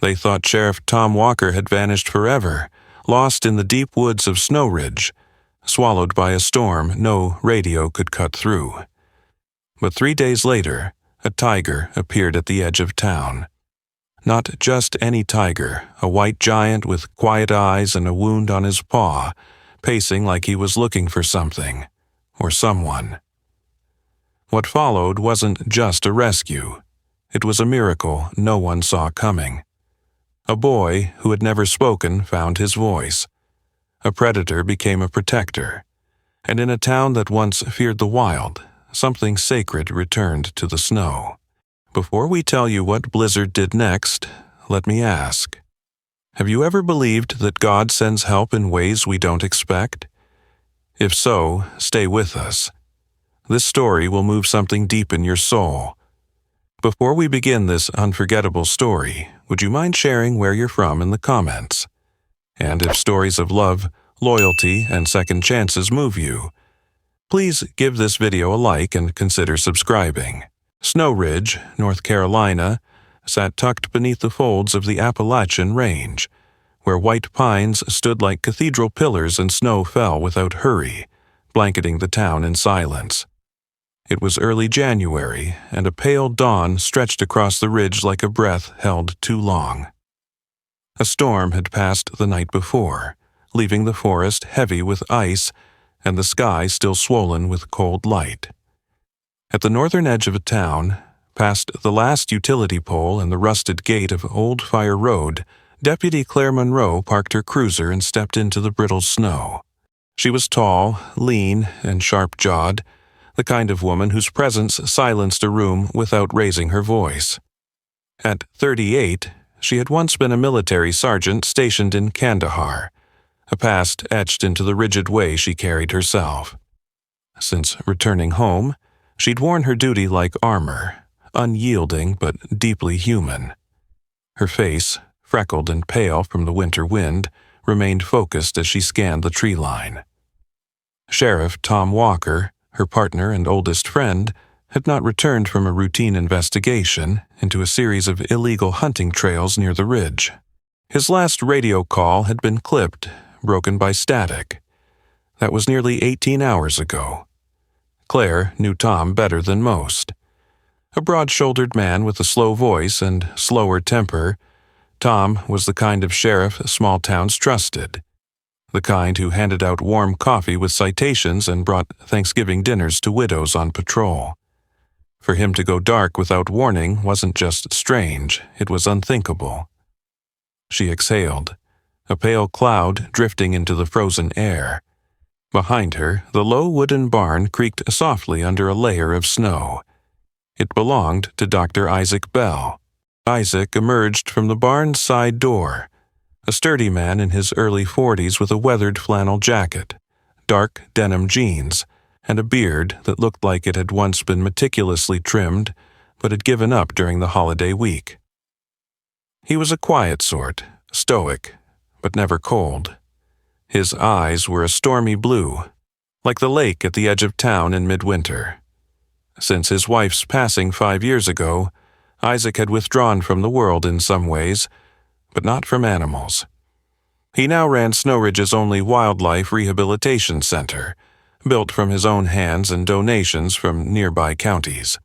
They thought Sheriff Tom Walker had vanished forever, lost in the deep woods of Snow Ridge, swallowed by a storm no radio could cut through. But 3 days later, a tiger appeared at the edge of town. Not just any tiger, a white giant with quiet eyes and a wound on his paw, pacing like he was looking for something, or someone. What followed wasn't just a rescue. It was a miracle no one saw coming. A boy who had never spoken found his voice. A predator became a protector. And in a town that once feared the wild, something sacred returned to the snow. Before we tell you what Blizzard did next, let me ask, have you ever believed that God sends help in ways we don't expect? If so, stay with us. This story will move something deep in your soul. Before we begin this unforgettable story, would you mind sharing where you're from in the comments? And if stories of love, loyalty, and second chances move you, please give this video a like and consider subscribing. Snow Ridge, North Carolina, sat tucked beneath the folds of the Appalachian Range, where white pines stood like cathedral pillars and snow fell without hurry, blanketing the town in silence. It was early January, and a pale dawn stretched across the ridge like a breath held too long. A storm had passed the night before, leaving the forest heavy with ice and the sky still swollen with cold light. At the northern edge of a town, past the last utility pole and the rusted gate of Old Fire Road, Deputy Claire Monroe parked her cruiser and stepped into the brittle snow. She was tall, lean, and sharp-jawed, the kind of woman whose presence silenced a room without raising her voice. At 38, she had once been a military sergeant stationed in Kandahar, a past etched into the rigid way she carried herself. Since returning home, she'd worn her duty like armor, unyielding but deeply human. Her face, freckled and pale from the winter wind, remained focused as she scanned the tree line. Sheriff Tom Walker, her partner and oldest friend, had not returned from a routine investigation into a series of illegal hunting trails near the ridge. His last radio call had been clipped, broken by static. That was nearly 18 hours ago. Claire knew Tom better than most. A broad-shouldered man with a slow voice and slower temper, Tom was the kind of sheriff small towns trusted, the kind who handed out warm coffee with citations and brought Thanksgiving dinners to widows on patrol. For him to go dark without warning wasn't just strange, it was unthinkable. She exhaled, a pale cloud drifting into the frozen air. Behind her, the low wooden barn creaked softly under a layer of snow. It belonged to Dr. Isaac Bell. Isaac emerged from the barn's side door, a sturdy man in his early 40s with a weathered flannel jacket, dark denim jeans, and a beard that looked like it had once been meticulously trimmed but had given up during the holiday week. He was a quiet sort, stoic, but never cold. His eyes were a stormy blue, like the lake at the edge of town in midwinter. Since his wife's passing 5 years ago, Isaac had withdrawn from the world in some ways, but not from animals. He now ran Snow Ridge's only wildlife rehabilitation center, built from his own hands and donations from nearby counties.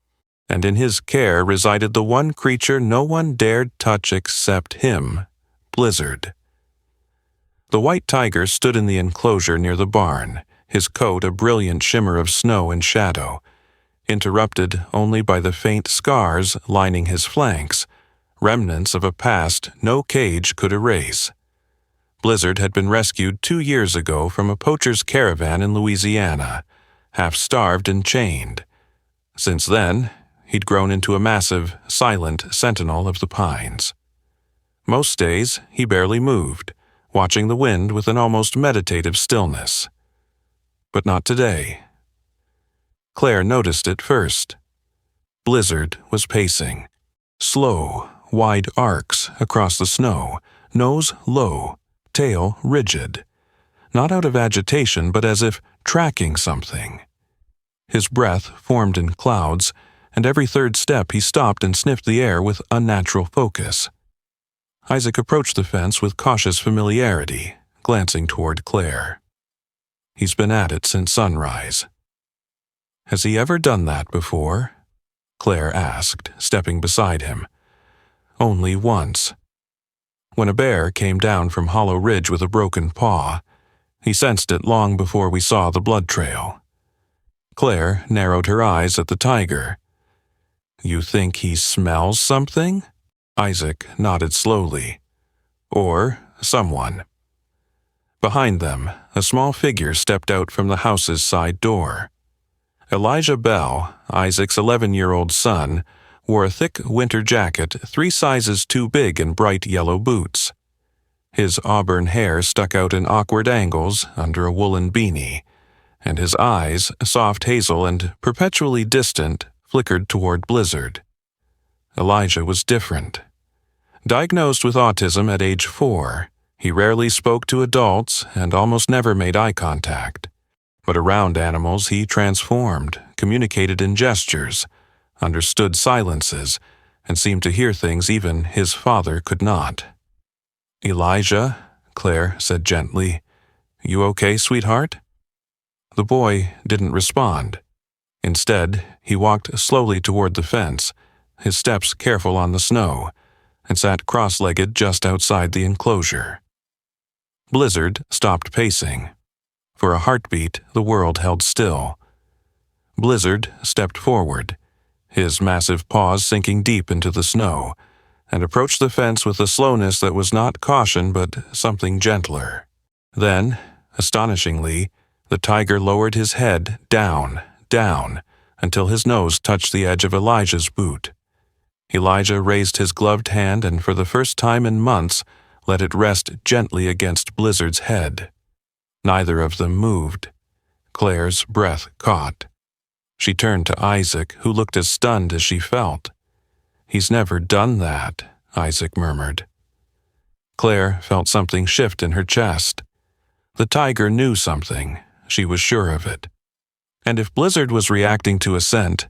And in his care resided the one creature no one dared touch except him, Blizzard. The white tiger stood in the enclosure near the barn, his coat a brilliant shimmer of snow and shadow, interrupted only by the faint scars lining his flanks, remnants of a past no cage could erase. Blizzard had been rescued 2 years ago from a poacher's caravan in Louisiana, half-starved and chained. Since then, he'd grown into a massive, silent sentinel of the pines. Most days, he barely moved, watching the wind with an almost meditative stillness. But not today. Claire noticed it first. Blizzard was pacing. Slow, wide arcs across the snow, nose low, tail rigid. Not out of agitation, but as if tracking something. His breath formed in clouds, and every third step he stopped and sniffed the air with unnatural focus. Isaac approached the fence with cautious familiarity, glancing toward Claire. He's been at it since sunrise. Has he ever done that before? Claire asked, stepping beside him. Only once. When a bear came down from Hollow Ridge with a broken paw, he sensed it long before we saw the blood trail. Claire narrowed her eyes at the tiger. You think he smells something? Isaac nodded slowly. Or someone. Behind them, a small figure stepped out from the house's side door. Elijah Bell, Isaac's 11-year-old son, wore a thick winter jacket 3 sizes too big and bright yellow boots. His auburn hair stuck out in awkward angles under a woolen beanie, and his eyes, soft hazel and perpetually distant, flickered toward Blizzard. Elijah was different. Diagnosed with autism at age 4, he rarely spoke to adults and almost never made eye contact. But around animals he transformed, communicated in gestures, understood silences, and seemed to hear things even his father could not. Elijah, Claire said gently, you okay, sweetheart? The boy didn't respond. Instead, he walked slowly toward the fence, his steps careful on the snow, and sat cross-legged just outside the enclosure. Blizzard stopped pacing. For a heartbeat, the world held still. Blizzard stepped forward, his massive paws sinking deep into the snow, and approached the fence with a slowness that was not caution but something gentler. Then, astonishingly, the tiger lowered his head down, until his nose touched the edge of Elijah's boot. Elijah raised his gloved hand and for the first time in months let it rest gently against Blizzard's head. Neither of them moved. Claire's breath caught. She turned to Isaac, who looked as stunned as she felt. He's never done that, Isaac murmured. Claire felt something shift in her chest. The tiger knew something. She was sure of it. And if Blizzard was reacting to a scent,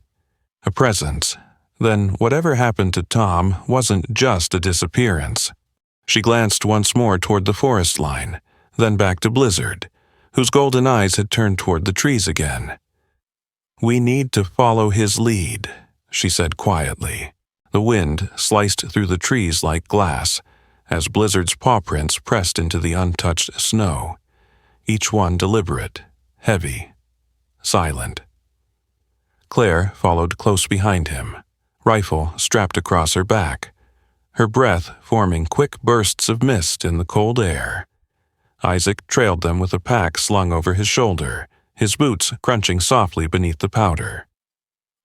a presence, then whatever happened to Tom wasn't just a disappearance. She glanced once more toward the forest line, then back to Blizzard, whose golden eyes had turned toward the trees again. We need to follow his lead, she said quietly. The wind sliced through the trees like glass, as Blizzard's paw prints pressed into the untouched snow, each one deliberate, heavy, silent. Claire followed close behind him, rifle strapped across her back, her breath forming quick bursts of mist in the cold air. Isaac trailed them with a pack slung over his shoulder, his boots crunching softly beneath the powder.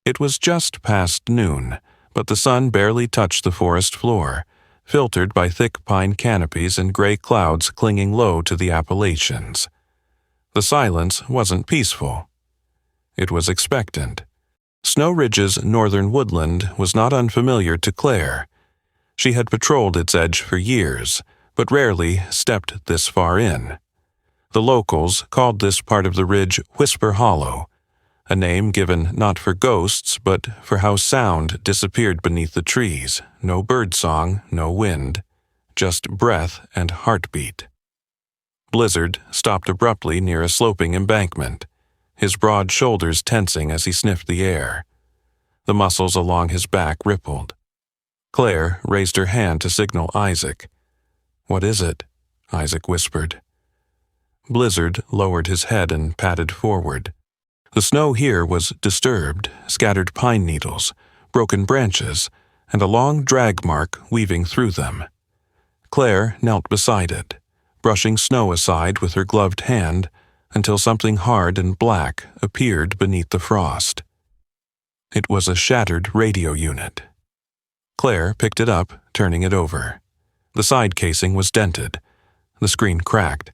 It was just past noon, but the sun barely touched the forest floor, filtered by thick pine canopies and gray clouds clinging low to the Appalachians. The silence wasn't peaceful. It was expectant. Snow Ridge's northern woodland was not unfamiliar to Claire. She had patrolled its edge for years, but rarely stepped this far in. The locals called this part of the ridge Whisper Hollow, a name given not for ghosts but for how sound disappeared beneath the trees, no birdsong, no wind, just breath and heartbeat. Blizzard stopped abruptly near a sloping embankment, his broad shoulders tensing as he sniffed the air. The muscles along his back rippled. Claire raised her hand to signal Isaac. "What is it?" Isaac whispered. Blizzard lowered his head and padded forward. The snow here was disturbed, scattered pine needles, broken branches, and a long drag mark weaving through them. Claire knelt beside it, brushing snow aside with her gloved hand until something hard and black appeared beneath the frost. It was a shattered radio unit. Claire picked it up, turning it over. The side casing was dented, the screen cracked,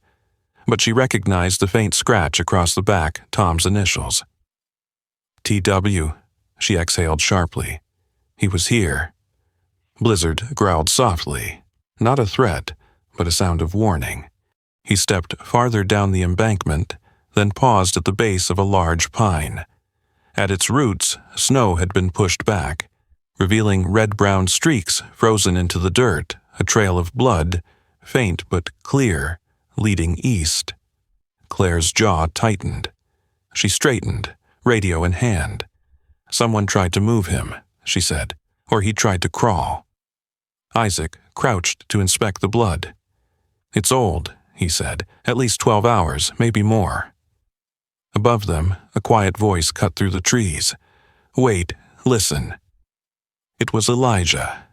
but she recognized the faint scratch across the back, Tom's initials. "TW," she exhaled sharply. He was here. Blizzard growled softly, not a threat, but a sound of warning. He stepped farther down the embankment, then paused at the base of a large pine. At its roots, snow had been pushed back, revealing red-brown streaks frozen into the dirt a trail of blood, faint but clear, leading east. Claire's jaw tightened. She straightened, radio in hand. Someone tried to move him, she said, or he tried to crawl. Isaac crouched to inspect the blood. It's old, he said, at least 12 hours, maybe more. Above them, a quiet voice cut through the trees. Wait, listen. It was Elijah.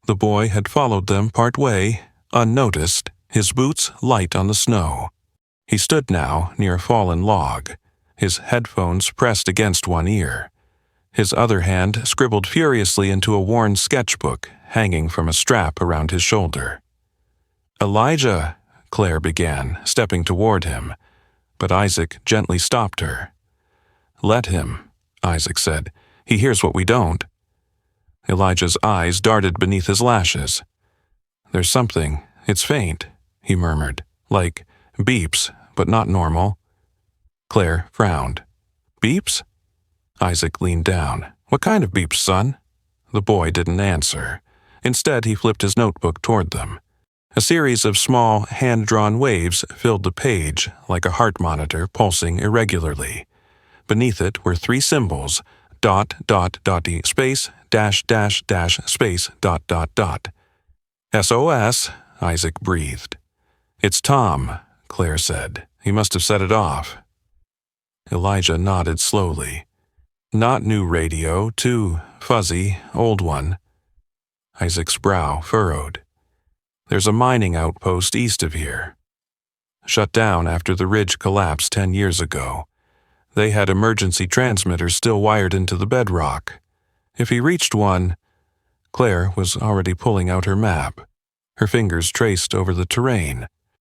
The boy had followed them part way, unnoticed, his boots light on the snow. He stood now near a fallen log, his headphones pressed against one ear. His other hand scribbled furiously into a worn sketchbook hanging from a strap around his shoulder. Elijah, Claire began, stepping toward him, but Isaac gently stopped her. Let him, Isaac said. He hears what we don't. Elijah's eyes darted beneath his lashes. There's something, it's faint, he murmured, like beeps, but not normal. Claire frowned. Beeps? Isaac leaned down. What kind of beeps, son? The boy didn't answer. Instead, he flipped his notebook toward them. A series of small, hand-drawn waves filled the page like a heart monitor pulsing irregularly. Beneath it were 3 symbols, ... space, ... space, ... SOS, Isaac breathed. It's Tom, Claire said. He must have set it off. Elijah nodded slowly. Not new radio, too fuzzy, old one. Isaac's brow furrowed. There's a mining outpost east of here. Shut down after the ridge collapsed 10 years ago. They had emergency transmitters still wired into the bedrock. If he reached one, Claire was already pulling out her map. Her fingers traced over the terrain.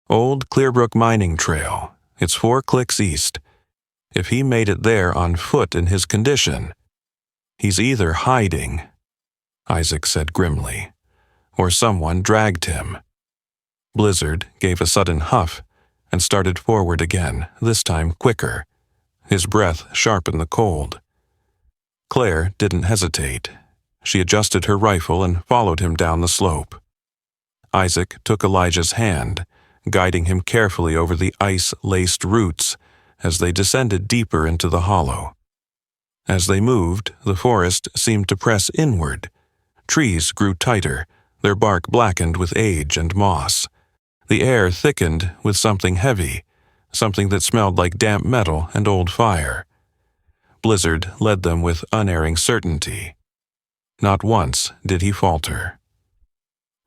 Old Clearbrook mining trail. It's 4 clicks east. If he made it there on foot in his condition, he's either hiding, Isaac said grimly, or someone dragged him. Blizzard gave a sudden huff and started forward again, this time quicker. His breath sharpened the cold. Claire didn't hesitate. She adjusted her rifle and followed him down the slope. Isaac took Elijah's hand, guiding him carefully over the ice-laced roots as they descended deeper into the hollow. As they moved, the forest seemed to press inward. Trees grew tighter, their bark blackened with age and moss. The air thickened with something heavy, something that smelled like damp metal and old fire. Blizzard led them with unerring certainty. Not once did he falter.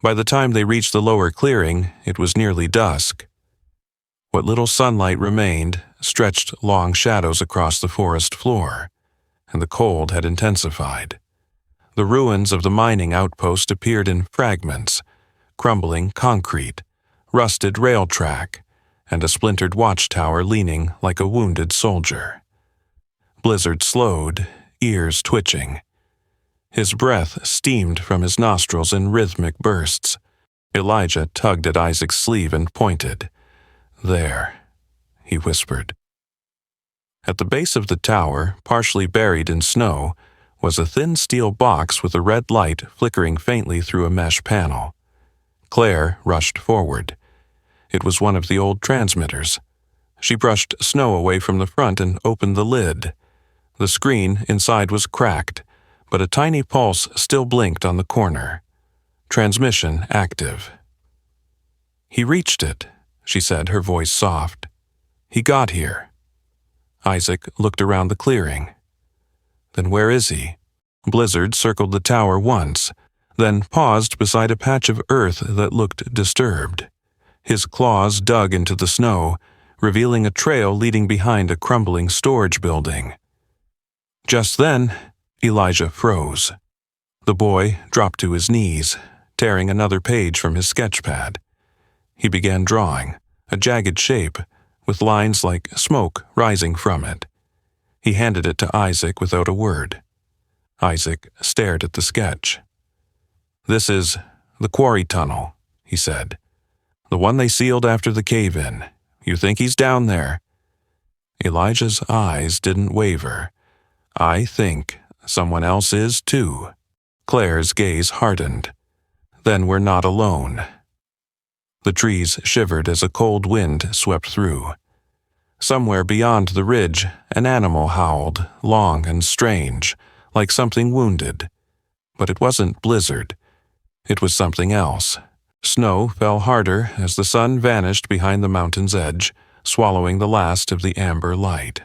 By the time they reached the lower clearing, it was nearly dusk. What little sunlight remained stretched long shadows across the forest floor, and the cold had intensified. The ruins of the mining outpost appeared in fragments, crumbling concrete, rusted rail track, and a splintered watchtower leaning like a wounded soldier. Blizzard slowed, ears twitching. His breath steamed from his nostrils in rhythmic bursts. Elijah tugged at Isaac's sleeve and pointed. There, he whispered. At the base of the tower, partially buried in snow, was a thin steel box with a red light flickering faintly through a mesh panel. Claire rushed forward. It was one of the old transmitters. She brushed snow away from the front and opened the lid. The screen inside was cracked, but a tiny pulse still blinked on the corner. Transmission active. He reached it, she said, her voice soft. He got here. Isaac looked around the clearing. Then where is he? Blizzard circled the tower once, then paused beside a patch of earth that looked disturbed. His claws dug into the snow, revealing a trail leading behind a crumbling storage building. Just then, Elijah froze. The boy dropped to his knees, tearing another page from his sketchpad. He began drawing, a jagged shape, with lines like smoke rising from it. He handed it to Isaac without a word. Isaac stared at the sketch. This is the quarry tunnel, he said. The one they sealed after the cave-in. You think he's down there? Elijah's eyes didn't waver. I think someone else is too. Claire's gaze hardened. then we're not alone. The trees shivered as a cold wind swept through. Somewhere beyond the ridge, an animal howled, long and strange, like something wounded. But it wasn't Blizzard. It was something else. Snow fell harder as the sun vanished behind the mountain's edge, swallowing the last of the amber light.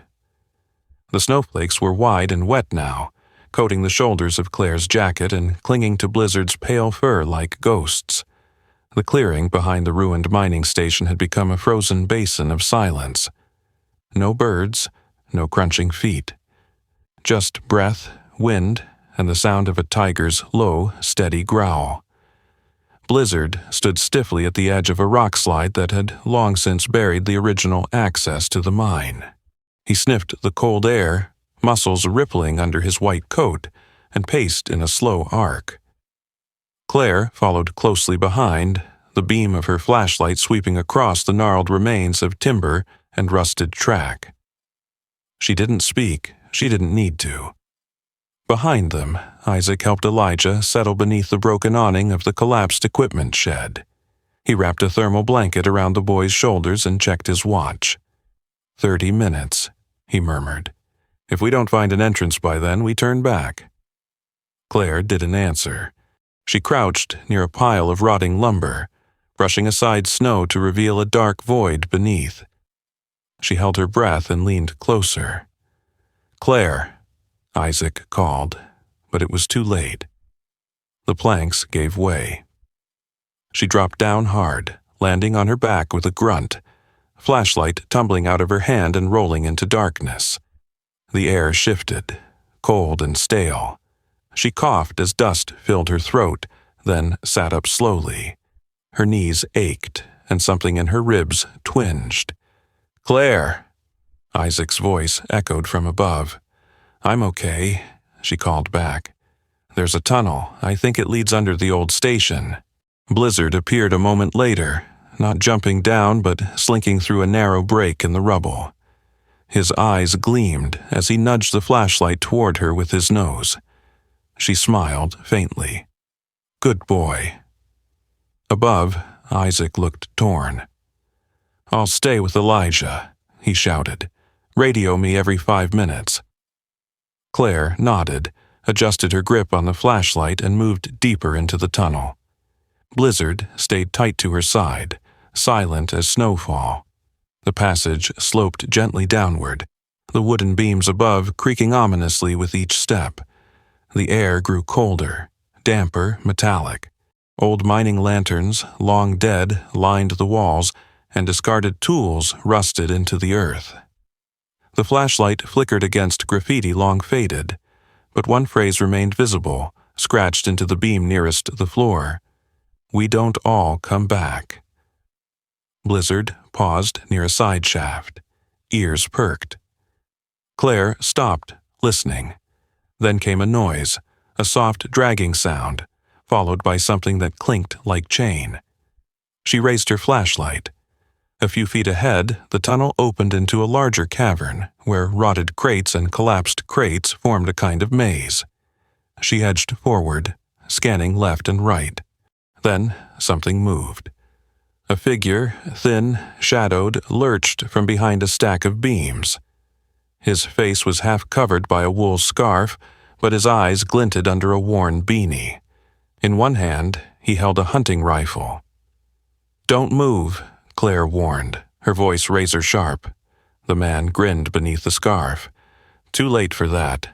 The snowflakes were wide and wet now, coating the shoulders of Claire's jacket and clinging to Blizzard's pale fur like ghosts. The clearing behind the ruined mining station had become a frozen basin of silence. No birds, no crunching feet. Just breath, wind, and the sound of a tiger's low, steady growl. Blizzard stood stiffly at the edge of a rock slide that had long since buried the original access to the mine. He sniffed the cold air, muscles rippling under his white coat, and paced in a slow arc. Claire followed closely behind, the beam of her flashlight sweeping across the gnarled remains of timber and rusted track. She didn't speak. She didn't need to. Behind them, Isaac helped Elijah settle beneath the broken awning of the collapsed equipment shed. He wrapped a thermal blanket around the boy's shoulders and checked his watch. 30 minutes, he murmured. If we don't find an entrance by then, we turn back. Claire didn't answer. She crouched near a pile of rotting lumber, brushing aside snow to reveal a dark void beneath. She held her breath and leaned closer. "Claire," Isaac called, but it was too late. The planks gave way. She dropped down hard, landing on her back with a grunt, flashlight tumbling out of her hand and rolling into darkness. The air shifted, cold and stale. She coughed as dust filled her throat, then sat up slowly. Her knees ached, and something in her ribs twinged. "Claire!" Isaac's voice echoed from above. "I'm okay," she called back. "There's a tunnel. I think it leads under the old station." Blizzard appeared a moment later, not jumping down but slinking through a narrow break in the rubble. His eyes gleamed as he nudged the flashlight toward her with his nose. She smiled faintly. "Good boy." Above, Isaac looked torn. "I'll stay with Elijah," he shouted. "Radio me every 5 minutes." Claire nodded, adjusted her grip on the flashlight, and moved deeper into the tunnel. Blizzard stayed tight to her side, silent as snowfall. The passage sloped gently downward, the wooden beams above creaking ominously with each step. The air grew colder, damper, metallic. Old mining lanterns, long dead, lined the walls, and discarded tools rusted into the earth. The flashlight flickered against graffiti long faded, but one phrase remained visible, scratched into the beam nearest the floor. "We don't all come back." Blizzard paused near a side shaft. Ears perked. Claire stopped, listening. Then came a noise, a soft dragging sound, followed by something that clinked like chain. She raised her flashlight. A few feet ahead, the tunnel opened into a larger cavern, where rotted crates and collapsed crates formed a kind of maze. She edged forward, scanning left and right. Then something moved. A figure, thin, shadowed, lurched from behind a stack of beams. His face was half covered by a wool scarf, but his eyes glinted under a worn beanie. In one hand, he held a hunting rifle. "Don't move," Claire warned, her voice razor-sharp. The man grinned beneath the scarf. "Too late for that."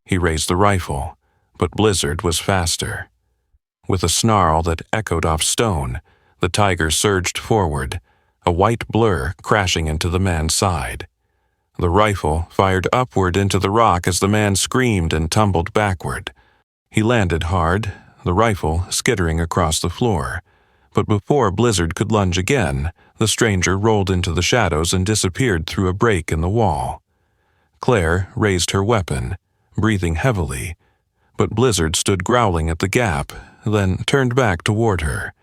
He raised the rifle, but Blizzard was faster. With a snarl that echoed off stone, the tiger surged forward, a white blur crashing into the man's side. The rifle fired upward into the rock as the man screamed and tumbled backward. He landed hard, the rifle skittering across the floor. But before Blizzard could lunge again, the stranger rolled into the shadows and disappeared through a break in the wall. Claire raised her weapon, breathing heavily, but Blizzard stood growling at the gap, then turned back toward her.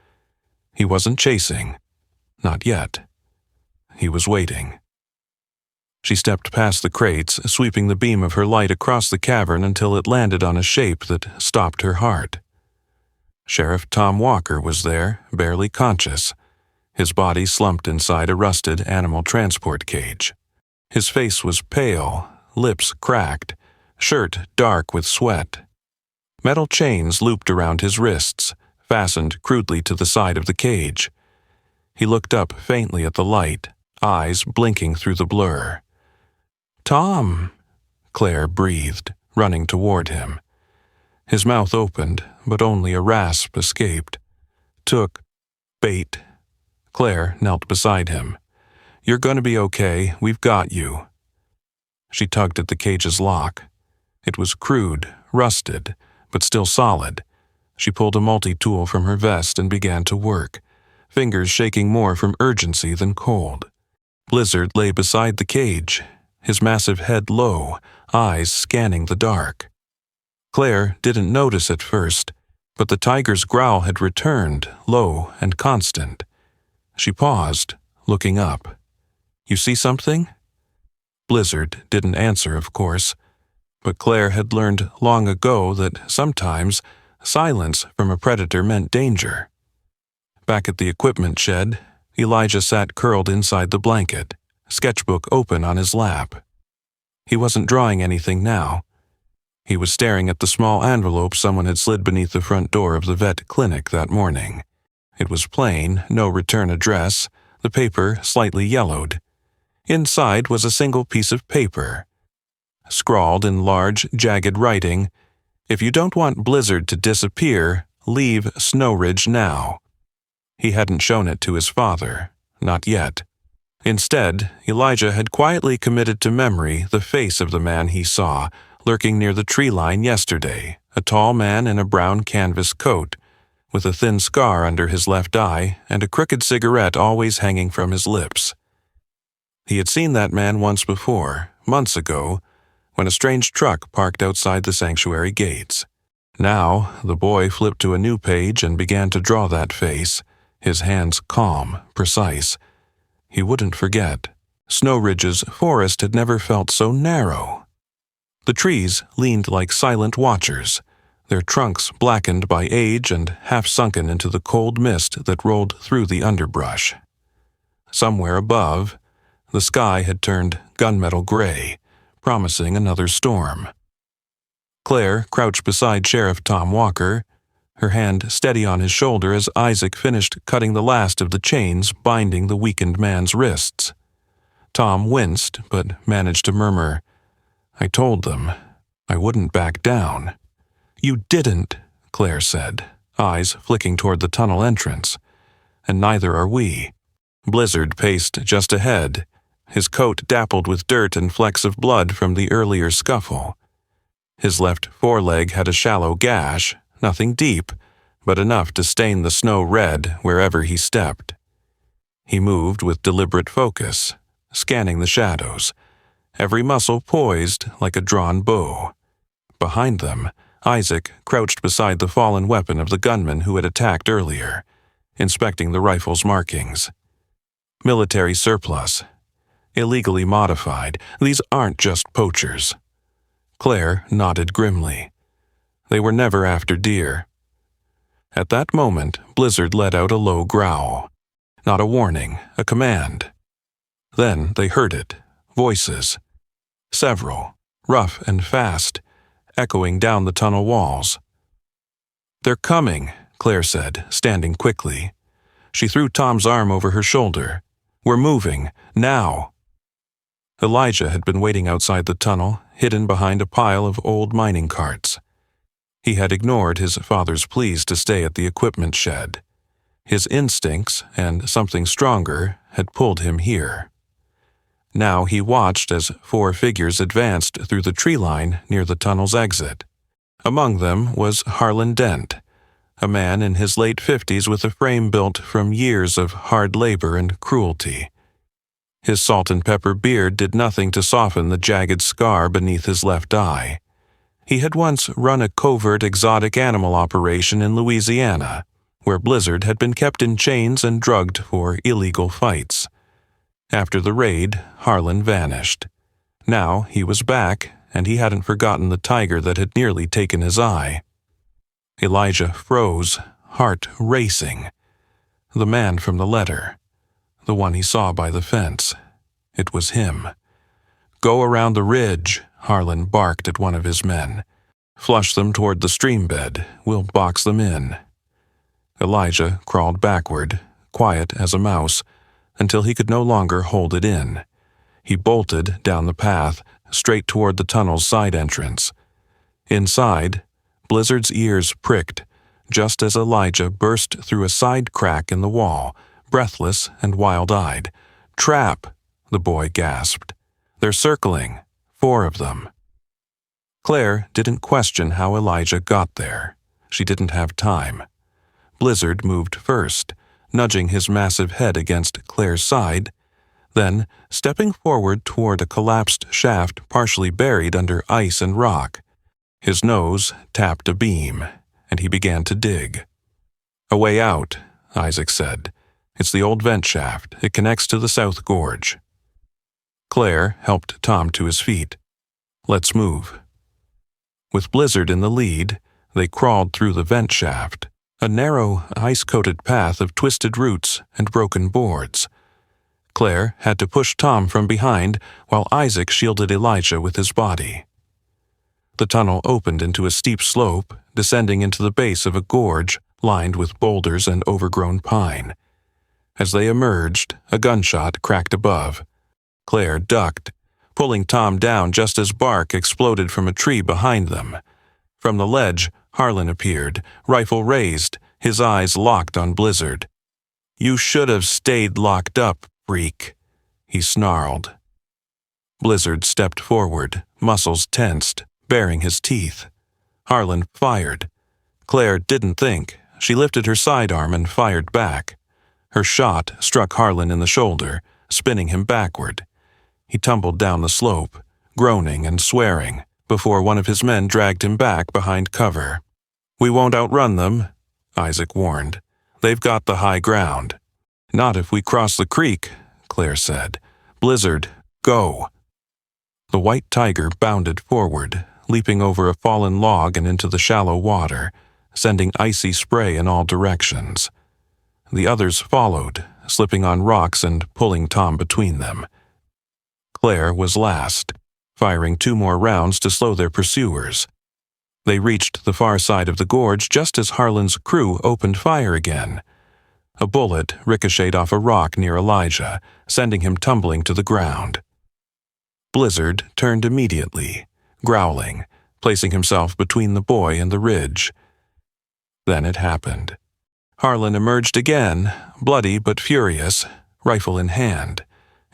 He wasn't chasing. Not yet. He was waiting. She stepped past the crates, sweeping the beam of her light across the cavern until it landed on a shape that stopped her heart. Sheriff Tom Walker was there, barely conscious, his body slumped inside a rusted animal transport cage. His face was pale, lips cracked, shirt dark with sweat. Metal chains looped around his wrists, fastened crudely to the side of the cage. He looked up faintly at the light, eyes blinking through the blur. "Tom," Claire breathed, running toward him. His mouth opened, but only a rasp escaped. "Took bait." Claire knelt beside him. "You're going to be okay. We've got you." She tugged at the cage's lock. It was crude, rusted, but still solid. She pulled a multi-tool from her vest and began to work, fingers shaking more from urgency than cold. Blizzard lay beside the cage, his massive head low, eyes scanning the dark. Claire didn't notice at first, but the tiger's growl had returned, low and constant. She paused, looking up. "You see something?" Blizzard didn't answer, of course, but Claire had learned long ago that sometimes silence from a predator meant danger. Back at the equipment shed, Elijah sat curled inside the blanket, sketchbook open on his lap. He wasn't drawing anything now. He was staring at the small envelope someone had slid beneath the front door of the vet clinic that morning. It was plain, no return address, the paper slightly yellowed. Inside was a single piece of paper. Scrawled in large, jagged writing, "If you don't want Blizzard to disappear, leave Snow Ridge now." He hadn't shown it to his father, not yet. Instead, Elijah had quietly committed to memory the face of the man he saw lurking near the tree line yesterday, a tall man in a brown canvas coat, with a thin scar under his left eye and a crooked cigarette always hanging from his lips. He had seen that man once before, months ago, when a strange truck parked outside the sanctuary gates. Now, the boy flipped to a new page and began to draw that face, his hands calm, precise. He wouldn't forget. Snow Ridge's forest had never felt so narrow. The trees leaned like silent watchers, their trunks blackened by age and half sunken into the cold mist that rolled through the underbrush. Somewhere above, the sky had turned gunmetal gray, promising another storm. Claire crouched beside Sheriff Tom Walker, her hand steady on his shoulder as Isaac finished cutting the last of the chains binding the weakened man's wrists. Tom winced, but managed to murmur, "I told them. I wouldn't back down." "You didn't," Claire said, eyes flicking toward the tunnel entrance. "And neither are we." Blizzard paced just ahead, his coat dappled with dirt and flecks of blood from the earlier scuffle. His left foreleg had a shallow gash, nothing deep, but enough to stain the snow red wherever he stepped. He moved with deliberate focus, scanning the shadows, every muscle poised like a drawn bow. Behind them, Isaac crouched beside the fallen weapon of the gunman who had attacked earlier, inspecting the rifle's markings. Military surplus. Illegally modified. These aren't just poachers. Claire nodded grimly. They were never after deer. At that moment, Blizzard let out a low growl. Not a warning, a command. Then they heard it. Voices. Several, rough and fast, echoing down the tunnel walls. "They're coming," Claire said, standing quickly. She threw Tom's arm over her shoulder. "We're moving, now." Elijah had been waiting outside the tunnel, hidden behind a pile of old mining carts. He had ignored his father's pleas to stay at the equipment shed. His instincts, and something stronger, had pulled him here. Now he watched as 4 figures advanced through the tree line near the tunnel's exit. Among them was Harlan Dent, a man in his late 50s with a frame built from years of hard labor and cruelty. His salt and pepper beard did nothing to soften the jagged scar beneath his left eye. He had once run a covert exotic animal operation in Louisiana, where Blizzard had been kept in chains and drugged for illegal fights. After the raid, Harlan vanished. Now he was back, and he hadn't forgotten the tiger that had nearly taken his eye. Elijah froze, heart racing. The man from the letter. The one he saw by the fence. It was him. "Go around the ridge," Harlan barked at one of his men. "Flush them toward the stream bed. We'll box them in." Elijah crawled backward, quiet as a mouse, until he could no longer hold it in. He bolted down the path, straight toward the tunnel's side entrance. Inside, Blizzard's ears pricked, just as Elijah burst through a side crack in the wall, breathless and wild-eyed. "Trap!" the boy gasped. "They're circling. 4 of them." Claire didn't question how Elijah got there. She didn't have time. Blizzard moved first, nudging his massive head against Claire's side, then stepping forward toward a collapsed shaft partially buried under ice and rock. His nose tapped a beam, and he began to dig. "A way out," Isaac said. "It's the old vent shaft. It connects to the south gorge." Claire helped Tom to his feet. "Let's move." With Blizzard in the lead, they crawled through the vent shaft, a narrow, ice-coated path of twisted roots and broken boards. Claire had to push Tom from behind while Isaac shielded Elijah with his body. The tunnel opened into a steep slope, descending into the base of a gorge lined with boulders and overgrown pine. As they emerged, a gunshot cracked above. Claire ducked, pulling Tom down just as bark exploded from a tree behind them. From the ledge, Harlan appeared, rifle raised, his eyes locked on Blizzard. "You should have stayed locked up, freak," he snarled. Blizzard stepped forward, muscles tensed, baring his teeth. Harlan fired. Claire didn't think. She lifted her sidearm and fired back. Her shot struck Harlan in the shoulder, spinning him backward. He tumbled down the slope, groaning and swearing, before one of his men dragged him back behind cover. "We won't outrun them," Isaac warned. "They've got the high ground." "Not if we cross the creek," Claire said. "Blizzard, go." The white tiger bounded forward, leaping over a fallen log and into the shallow water, sending icy spray in all directions. The others followed, slipping on rocks and pulling Tom between them. Claire was last, firing 2 more rounds to slow their pursuers. They reached the far side of the gorge just as Harlan's crew opened fire again. A bullet ricocheted off a rock near Elijah, sending him tumbling to the ground. Blizzard turned immediately, growling, placing himself between the boy and the ridge. Then it happened. Harlan emerged again, bloody but furious, rifle in hand,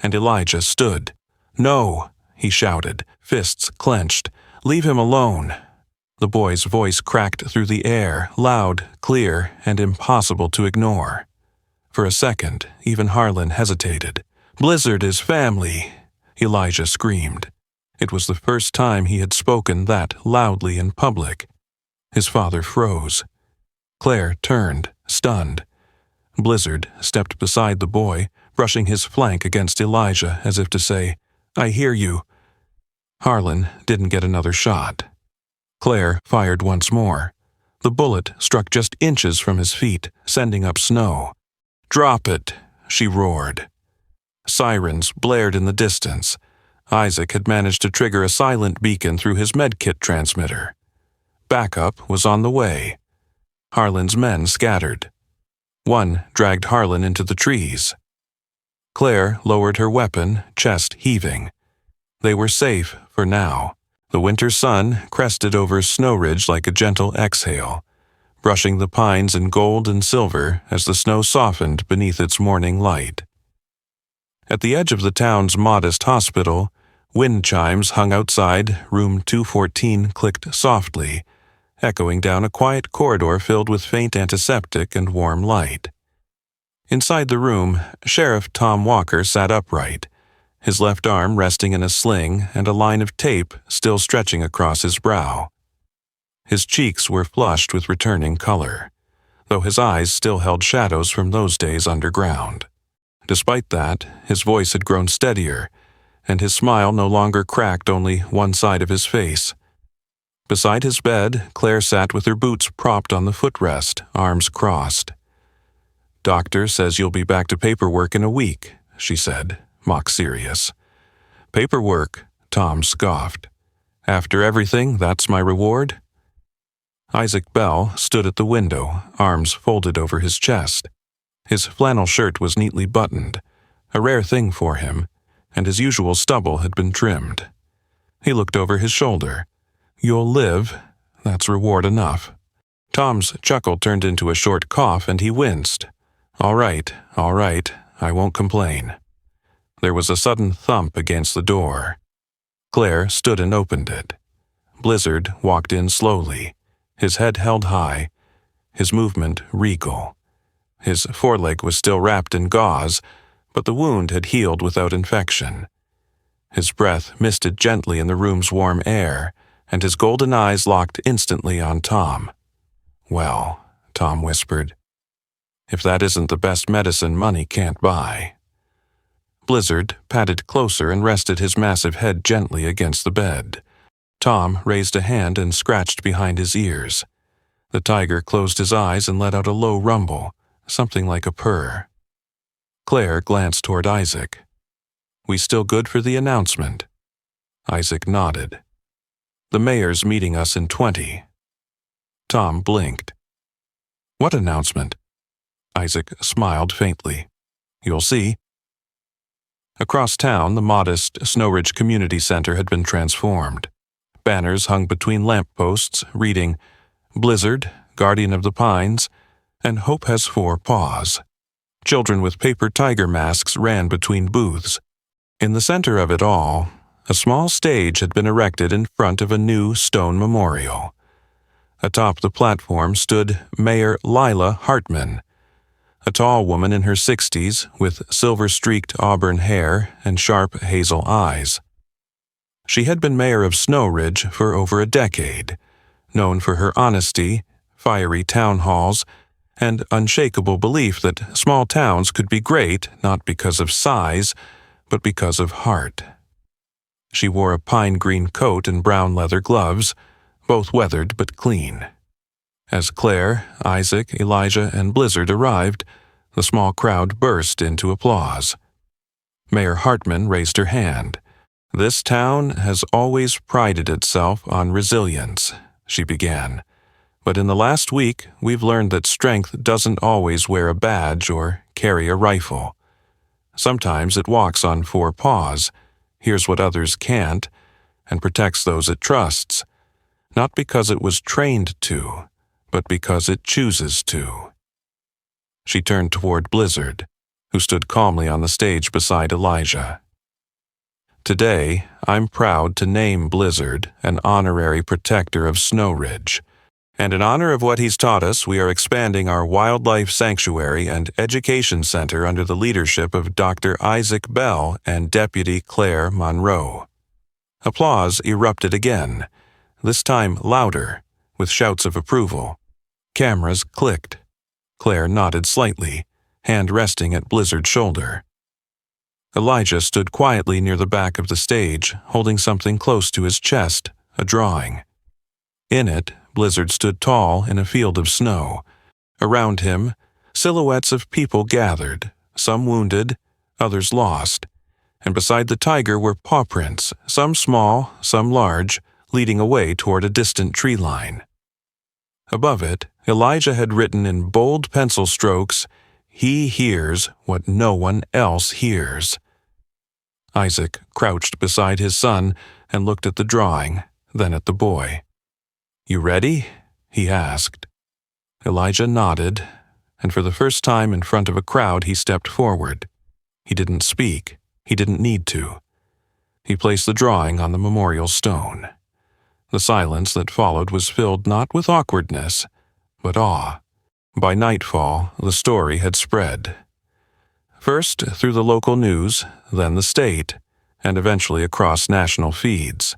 and Elijah stood. "No," he shouted, fists clenched. "Leave him alone." The boy's voice cracked through the air, loud, clear, and impossible to ignore. For a second, even Harlan hesitated. "Blizzard is family," Elijah screamed. It was the first time he had spoken that loudly in public. His father froze. Claire turned, stunned. Blizzard stepped beside the boy, brushing his flank against Elijah as if to say, "I hear you." Harlan didn't get another shot. Claire fired once more. The bullet struck just inches from his feet, sending up snow. "Drop it," she roared. Sirens blared in the distance. Isaac had managed to trigger a silent beacon through his medkit transmitter. Backup was on the way. Harlan's men scattered. One dragged Harlan into the trees. Claire lowered her weapon, chest heaving. They were safe for now. The winter sun crested over Snow Ridge like a gentle exhale, brushing the pines in gold and silver as the snow softened beneath its morning light. At the edge of the town's modest hospital, wind chimes hung outside. Room 214 clicked softly, echoing down a quiet corridor filled with faint antiseptic and warm light. Inside the room, Sheriff Tom Walker sat upright, his left arm resting in a sling and a line of tape still stretching across his brow. His cheeks were flushed with returning color, though his eyes still held shadows from those days underground. Despite that, his voice had grown steadier, and his smile no longer cracked only one side of his face. Beside his bed, Claire sat with her boots propped on the footrest, arms crossed. "Doctor says you'll be back to paperwork in a week," she said, mock serious. "Paperwork," Tom scoffed. "After everything, that's my reward?" Isaac Bell stood at the window, arms folded over his chest. His flannel shirt was neatly buttoned, a rare thing for him, and his usual stubble had been trimmed. He looked over his shoulder. "You'll live. That's reward enough." Tom's chuckle turned into a short cough, and he winced. All right, I won't complain." There was a sudden thump against the door. Claire stood and opened it. Blizzard walked in slowly, his head held high, his movement regal. His foreleg was still wrapped in gauze, but the wound had healed without infection. His breath misted gently in the room's warm air, and his golden eyes locked instantly on Tom. "Well," Tom whispered, "if that isn't the best medicine money can't buy." Blizzard patted closer and rested his massive head gently against the bed. Tom raised a hand and scratched behind his ears. The tiger closed his eyes and let out a low rumble, something like a purr. Claire glanced toward Isaac. "We still good for the announcement?" Isaac nodded. "The mayor's meeting us in 20. Tom blinked. "What announcement?" Isaac smiled faintly. "You'll see." Across town, the modest Snow Ridge Community Center had been transformed. Banners hung between lampposts, reading, "Blizzard, Guardian of the Pines," and "Hope has 4 paws." Children with paper tiger masks ran between booths. In the center of it all, a small stage had been erected in front of a new stone memorial. Atop the platform stood Mayor Lila Hartman, a tall woman in her 60s with silver-streaked auburn hair and sharp hazel eyes. She had been mayor of Snow Ridge for over a decade, known for her honesty, fiery town halls, and unshakable belief that small towns could be great not because of size, but because of heart. She wore a pine green coat and brown leather gloves, both weathered but clean. As Claire, Isaac, Elijah, and Blizzard arrived, the small crowd burst into applause. Mayor Hartman raised her hand. "This town has always prided itself on resilience," she began. "But in the last week, we've learned that strength doesn't always wear a badge or carry a rifle. Sometimes it walks on 4 paws, hears what others can't, and protects those it trusts, not because it was trained to, but because it chooses to." She turned toward Blizzard, who stood calmly on the stage beside Elijah. "Today, I'm proud to name Blizzard an honorary protector of Snow Ridge. And in honor of what he's taught us, we are expanding our wildlife sanctuary and education center under the leadership of Dr. Isaac Bell and Deputy Claire Monroe." Applause erupted again, this time louder, with shouts of approval. Cameras clicked. Claire nodded slightly, hand resting at Blizzard's shoulder. Elijah stood quietly near the back of the stage, holding something close to his chest, a drawing. In it, Blizzard stood tall in a field of snow. Around him, silhouettes of people gathered, some wounded, others lost, and beside the tiger were paw prints, some small, some large, leading away toward a distant tree line. Above it, Elijah had written in bold pencil strokes, "He hears what no one else hears." Isaac crouched beside his son and looked at the drawing, then at the boy. "You ready?" he asked. Elijah nodded, and for the first time in front of a crowd he stepped forward. He didn't speak. He didn't need to. He placed the drawing on the memorial stone. The silence that followed was filled not with awkwardness, but awe. By nightfall, the story had spread. First through the local news, then the state, and eventually across national feeds.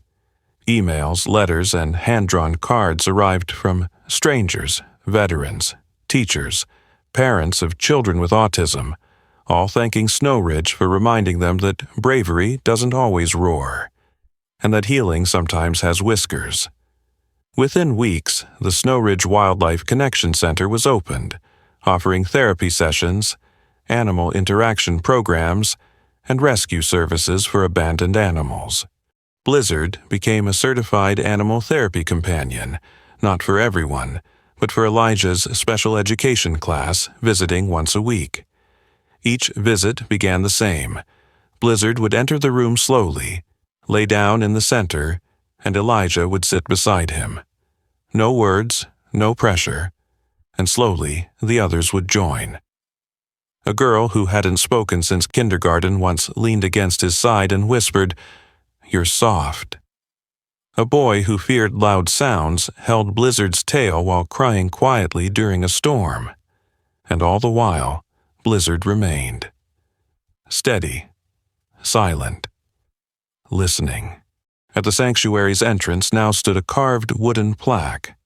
Emails, letters, and hand-drawn cards arrived from strangers, veterans, teachers, parents of children with autism, all thanking Snow Ridge for reminding them that bravery doesn't always roar, and that healing sometimes has whiskers. Within weeks, the Snow Ridge Wildlife Connection Center was opened, offering therapy sessions, animal interaction programs, and rescue services for abandoned animals. Blizzard became a certified animal therapy companion, not for everyone, but for Elijah's special education class visiting once a week. Each visit began the same. Blizzard would enter the room slowly, lay down in the center, and Elijah would sit beside him. No words, no pressure, and slowly the others would join. A girl who hadn't spoken since kindergarten once leaned against his side and whispered, "You're soft." A boy who feared loud sounds held Blizzard's tail while crying quietly during a storm. And all the while, Blizzard remained. Steady, silent, listening. At the sanctuary's entrance now stood a carved wooden plaque.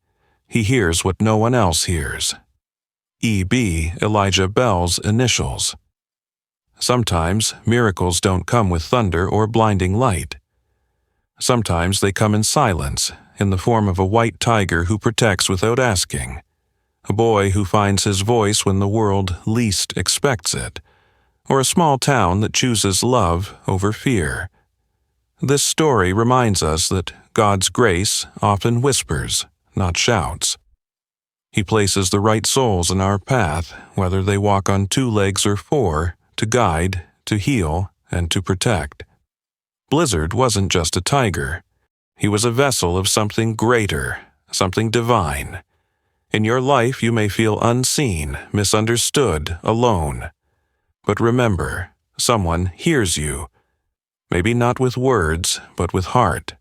He hears what no one else hears. E.B. Elijah Bell's initials. Sometimes miracles don't come with thunder or blinding light. Sometimes they come in silence, in the form of a white tiger who protects without asking. A boy who finds his voice when the world least expects it. Or a small town that chooses love over fear. This story reminds us that God's grace often whispers, not shouts. He places the right souls in our path, whether they walk on 2 legs or 4, to guide, to heal, and to protect. Blizzard wasn't just a tiger. He was a vessel of something greater, something divine. In your life you may feel unseen, misunderstood, alone. But remember, someone hears you. Maybe not with words, but with heart.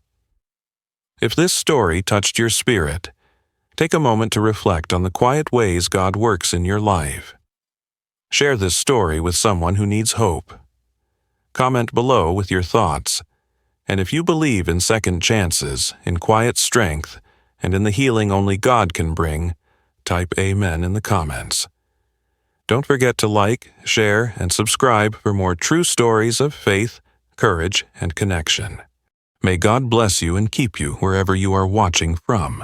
If this story touched your spirit, take a moment to reflect on the quiet ways God works in your life. Share this story with someone who needs hope. Comment below with your thoughts. And if you believe in second chances, in quiet strength, and in the healing only God can bring, type Amen in the comments. Don't forget to like, share, and subscribe for more true stories of faith, courage, and connection. May God bless you and keep you wherever you are watching from.